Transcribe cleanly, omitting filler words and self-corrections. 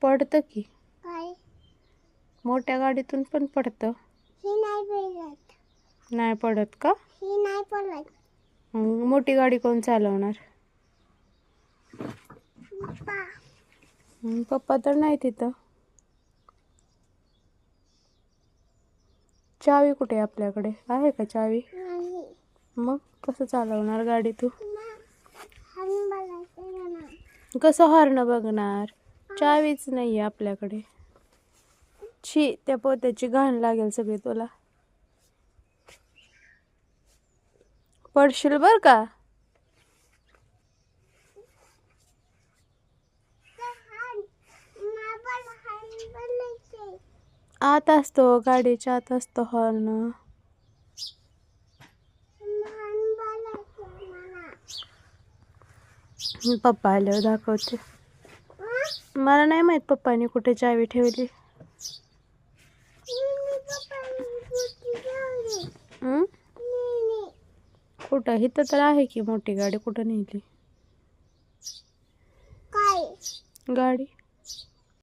पडतं की. काय मोठ्या गाडीतून पण पडतं. ही नाही पडत. नाही पडत का? ही नाही पडत. मग मोठी गाडी कोण चालवणार? पप्पा. पप्पा तर नाही तिथं. चावी कुठे आहे आपल्याकडे? आहे का चावी? नाही. मग कसं चालवणार गाडी तू? हॉर्न बघायचं ना. कसं हॉर्न बघणार? चावीच नाही आहे आपल्याकडे. छी, त्या पोत्याची घाण लागेल सगळी तुला. पडशील बर का. आत असतो, गाडीच्या आत असतो हॉर्न. पप्पा आल्यावर दाखवते. मला नाही माहित पप्पानी कुठे चावी ठेवली. कुठं? इथं तर आहे की मोठी गाडी. कुठं नेली काय गाडी?